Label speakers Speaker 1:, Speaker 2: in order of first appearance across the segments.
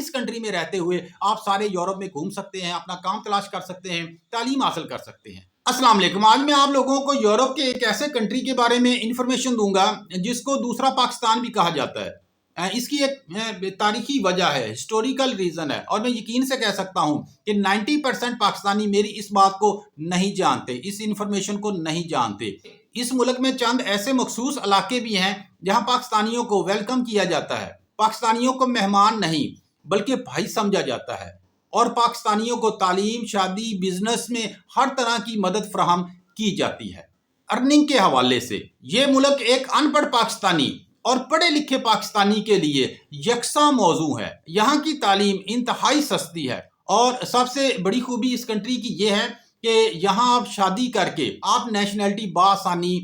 Speaker 1: اس country میں رہتے ہوئے آپ سارے یورپ میں گھوم سکتے ہیں، اپنا کام تلاش کر سکتے ہیں، تعلیم حاصل کر سکتے ہیں۔ السلام علیکم، آج میں آپ لوگوں کو یورپ کے ایک ایسے کنٹری کے بارے میں انفارمیشن دوں گا جس کو دوسرا پاکستان بھی کہا جاتا ہے۔ اس کی ایک تاریخی وجہ ہے، ہسٹوریکل ریزن ہے، اور میں یقین سے کہہ سکتا ہوں کہ 90% پاکستانی میری اس بات کو نہیں جانتے، اس انفارمیشن کو نہیں جانتے۔ اس ملک میں چند ایسے مخصوص علاقے بھی ہیں جہاں پاکستانیوں کو ویلکم کیا جاتا ہے، پاکستانیوں کو مہمان نہیں بلکہ بھائی سمجھا جاتا ہے، اور پاکستانیوں کو تعلیم، شادی، بزنس میں ہر طرح کی مدد فراہم کی جاتی ہے۔ ارننگ کے حوالے سے یہ ملک ایک ان پڑھ پاکستانی اور پڑھے لکھے پاکستانی کے لیے یکساں موضوع ہے۔ یہاں کی تعلیم انتہائی سستی ہے، اور سب سے بڑی خوبی اس کنٹری کی یہ ہے کہ یہاں آپ شادی کر کے آپ نیشنلٹی بآسانی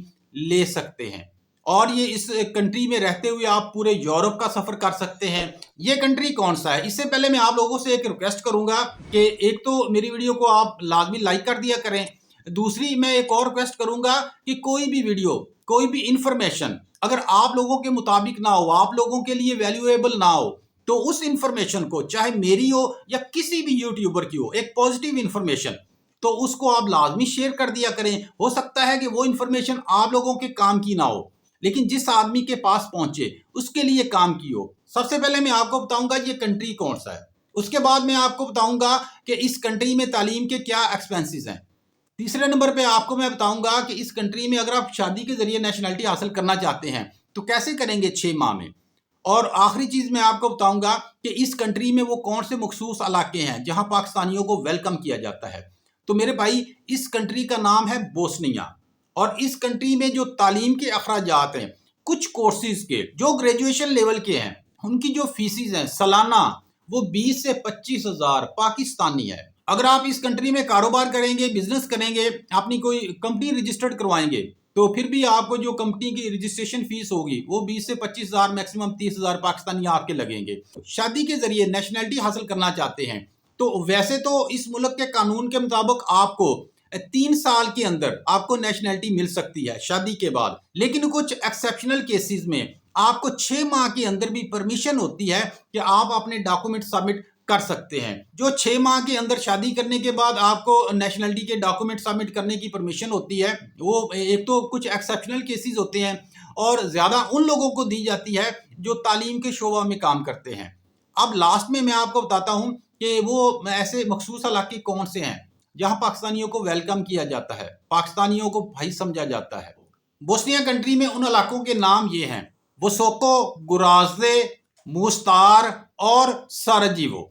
Speaker 1: لے سکتے ہیں، اور یہ اس کنٹری میں رہتے ہوئے آپ پورے یورپ کا سفر کر سکتے ہیں۔ یہ کنٹری کون سا ہے؟ اس سے پہلے میں آپ لوگوں سے ایک ریکویسٹ کروں گا کہ ایک تو میری ویڈیو کو آپ لازمی لائک کر دیا کریں، دوسری میں ایک اور ریکویسٹ کروں گا کہ کوئی بھی ویڈیو، کوئی بھی انفارمیشن اگر آپ لوگوں کے مطابق نہ ہو، آپ لوگوں کے لیے ویلیویبل نہ ہو، تو اس انفارمیشن کو، چاہے میری ہو یا کسی بھی یوٹیوبر کی ہو، ایک پازیٹیو انفارمیشن، تو اس کو آپ لازمی شیئر کر دیا کریں۔ ہو سکتا ہے کہ وہ انفارمیشن آپ لوگوں کے کام کی نہ ہو، لیکن جس آدمی کے پاس پہنچے اس کے لیے کام کی ہو۔ سب سے پہلے میں آپ کو بتاؤں گا یہ کنٹری کون سا ہے، اس کے بعد میں آپ کو بتاؤں گا کہ اس کنٹری میں تعلیم کے کیا ایکسپینسز ہیں۔ تیسرے نمبر پہ آپ کو میں بتاؤں گا کہ اس کنٹری میں اگر آپ شادی کے ذریعے نیشنلٹی حاصل کرنا چاہتے ہیں تو کیسے کریں گے 6 ماہ میں۔ اور آخری چیز میں آپ کو بتاؤں گا کہ اس کنٹری میں وہ کون سے مخصوص علاقے ہیں جہاں پاکستانیوں کو ویلکم کیا جاتا ہے۔ تو میرے بھائی، اس کنٹری کا نام ہے بوسنیا، اور اس کنٹری میں جو تعلیم کے اخراجات ہیں، کچھ کورسز کے جو گریجویشن لیول کے ہیں، ان کی جو فیسز ہیں سالانہ، وہ 20 سے 25 ہزار پاکستانی ہے۔ اگر آپ اس کنٹری میں کاروبار کریں گے، بزنس کریں گے، اپنی کوئی کمپنی رجسٹرڈ کروائیں گے، تو پھر بھی آپ کو جو کمپنی کی رجسٹریشن فیس ہوگی وہ 20 سے 25 ہزار، میکسیمم 30 ہزار پاکستانی آپ کے لگیں گے۔ شادی کے ذریعے نیشنلٹی حاصل کرنا چاہتے ہیں تو ویسے تو اس ملک کے قانون کے مطابق آپ کو 3 سال کے اندر آپ کو نیشنلٹی مل سکتی ہے شادی کے بعد، لیکن کچھ ایکسیپشنل کیسز میں آپ کو 6 ماہ کے اندر بھی پرمیشن ہوتی ہے کہ آپ اپنے ڈاکومنٹ سبمٹ کر سکتے ہیں۔ جو 6 ماہ کے اندر شادی کرنے کے بعد آپ کو نیشنلٹی کے ڈاکومنٹ سبمٹ کرنے کی پرمیشن ہوتی ہے، وہ ایک تو کچھ ایکسیپشنل کیسز ہوتے ہیں، اور زیادہ ان لوگوں کو دی جاتی ہے جو تعلیم کے شعبہ میں کام کرتے ہیں۔ اب لاسٹ میں آپ کو بتاتا ہوں کہ وہ ایسے مخصوص علاقے کون سے ہیں جہاں پاکستانیوں کو ویلکم کیا جاتا ہے، پاکستانیوں کو بھائی سمجھا جاتا ہے۔ بوسنیا کنٹری میں ان علاقوں کے نام یہ ہیں: وسوکو، گرازدے، موستار اور ساراجیوو۔